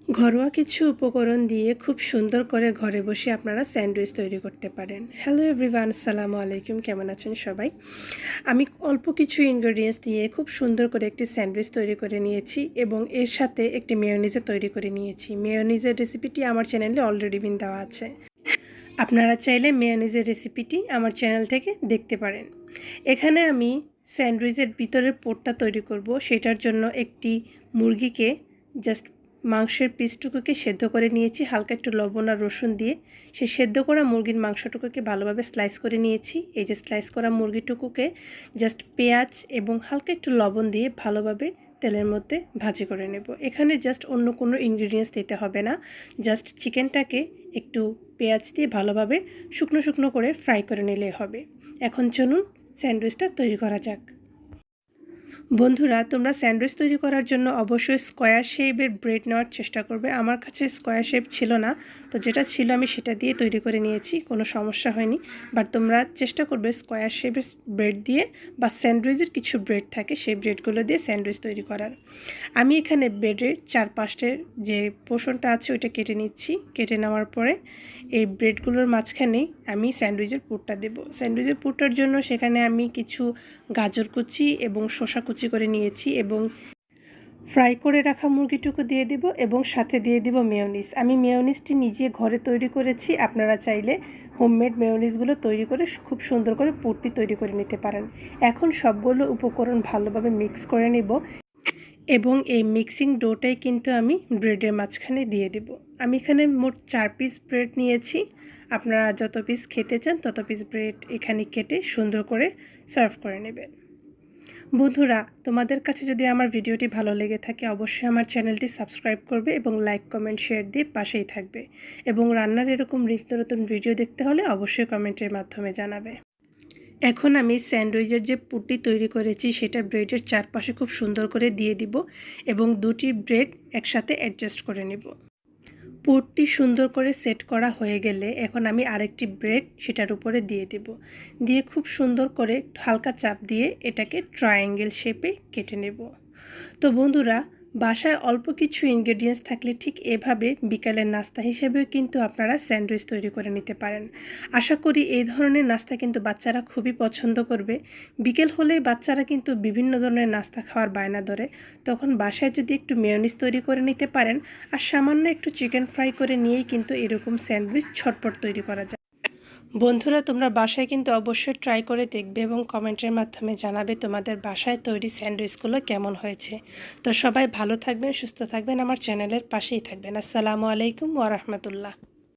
ঘরোয়া কিছু উপকরণ দিয়ে খুব সুন্দর করে ঘরে বসে আপনারা স্যান্ডউইচ তৈরি করতে পারেন। হ্যালো এভরিওয়ান, আসসালামু আলাইকুম। কেমন আছেন সবাই? আমি অল্প কিছু ইনগ্রেডিয়েন্টস দিয়ে খুব সুন্দর করে একটি স্যান্ডউইচ তৈরি করে নিয়েছি এবং এর সাথে একটি মেয়োনিজও তৈরি করে নিয়েছি। মেয়োনিজের রেসিপিটি আমার চ্যানেলে অলরেডি দেওয়া আছে। আপনারা চাইলে মেয়োনিজের রেসিপিটি আমার চ্যানেল থেকে দেখতে পারেন। এখানে আমি স্যান্ডউইচের ভিতরের পোরটা তৈরি করব। সেটার জন্য একটি মুরগিকে জাস্ট মাংসের পিসটুকুকে সেদ্ধ করে নিয়েছি হালকা একটু লবণ আর রসুন দিয়ে। সেই সেদ্ধ করা মুরগির মাংসটুকুকে ভালোভাবে স্লাইস করে নিয়েছি। এই যে স্লাইস করা মুরগিটুকুকে জাস্ট পেঁয়াজ এবং হালকা একটু লবণ দিয়ে ভালোভাবে তেলের মধ্যে ভাজি করে নেব। এখানে জাস্ট অন্য কোনো ইনগ্রিডিয়েন্টস দিতে হবে না। জাস্ট চিকেনটাকে একটু পেঁয়াজ দিয়ে ভালোভাবে শুকনো শুকনো করে ফ্রাই করে নিলেই হবে। এখন চলুন স্যান্ডউইচটা তৈরি করা যাক। বন্ধুরা, তোমরা স্যান্ডউইচ তৈরি করার জন্য অবশ্যই স্কোয়ার শেপের ব্রেড নেওয়ার চেষ্টা করবে। আমার কাছে স্কোয়ার শেপ ছিল না, তো যেটা ছিল আমি সেটা দিয়ে তৈরি করে নিয়েছি, কোনো সমস্যা হয়নি। বাট তোমরা চেষ্টা করবে স্কোয়ার শেপের ব্রেড দিয়ে বা স্যান্ডউইচের কিছু ব্রেড থাকে সেই ব্রেডগুলো দিয়ে স্যান্ডউইচ তৈরি করার। আমি এখানে ব্রেডের চারপাশের যে পোর্শনটা আছে ওইটা কেটে নিচ্ছি। কেটে নেওয়ার পরে এই ব্রেডগুলোর মাঝখানেই আমি স্যান্ডউইচের পুরটা দেব। স্যান্ডউইচের পুরটার জন্য সেখানে আমি কিছু গাজর কুচি এবং শসা কুচি করে নিয়েছি এবং ফ্রাই করে রাখা মুরগিটুকু দিয়ে দেব এবং সাথে দিয়ে দেব মেয়োনিজ। আমি মেয়োনিজটি নিজে ঘরে তৈরি করেছি। আপনারা চাইলে হোমমেড মেয়োনিজগুলো তৈরি করে খুব সুন্দর করে পুরটি তৈরি করে নিতে পারেন। এখন সবগুলো উপকরণ ভালোভাবে মিক্স করে নেব এবং এই মিক্সিং ডোটাই কিন্তু আমি ব্রেডের মাঝখানে দিয়ে দেব। আমি এখানে মোট 4 পিস ব্রেড নিয়েছি। আপনারা যত পিস খেতে চান তত পিস ব্রেড এখানে কেটে সুন্দর করে সার্ভ করে নেবেন। বন্ধুরা, তোমাদের কাছে যদি আমার ভিডিওটি ভালো লেগে থাকে অবশ্যই আমার চ্যানেলটি সাবস্ক্রাইব করবে এবং লাইক কমেন্ট শেয়ার দিয়ে পাশেই থাকবে এবং রান্নার এরকম নিত্য নতুন ভিডিও দেখতে হলে অবশ্যই কমেন্টের মাধ্যমে জানাবে। এখন আমি স্যান্ডউইচের যে পুরটি তৈরি করেছি সেটা ব্রেডের চারপাশে খুব সুন্দর করে দিয়ে দিব এবং দুটি ব্রেড একসাথে অ্যাডজাস্ট করে নেব। পুরটি সুন্দর করে সেট করা হয়ে গেলে এখন আমি আরেকটি ব্রেড সেটার উপরে দিয়ে দেব। দিয়ে খুব সুন্দর করে হালকা চাপ দিয়ে এটাকে ট্রায়াঙ্গেল শেপে কেটে নেব। তো বন্ধুরা, বাসায় অল্প কিছু ইনগ্রেডিয়েন্টস থাকলে ঠিক এভাবে বিকালের নাস্তা হিসেবেও কিন্তু আপনারা স্যান্ডউইচ তৈরি করে নিতে পারেন। আশা করি এই ধরনের নাস্তা কিন্তু বাচ্চারা খুবই পছন্দ করবে। বিকেল হলেই বাচ্চারা কিন্তু বিভিন্ন ধরনের নাস্তা খাওয়ার বায়না ধরে, তখন বাসায় যদি একটু মেয়োনিজ তৈরি করে নিতে পারেন আর সামান্য একটু চিকেন ফ্রাই করে নিয়েই কিন্তু এরকম স্যান্ডউইচ ঝটপট তৈরি করা যায়। বন্ধুরা, তোমরা বাসায় কিন্তু অবশ্যই ট্রাই করে দেখবে এবং কমেন্টের মাধ্যমে জানাবে তোমাদের বাসায় তৈরি স্যান্ডউইচগুলো কেমন হয়েছে। তো সবাই ভালো থাকবেন, সুস্থ থাকবেন, আমার চ্যানেলের পাশেই থাকবেন। আসসালামু আলাইকুম ওয়া রাহমাতুল্লাহ।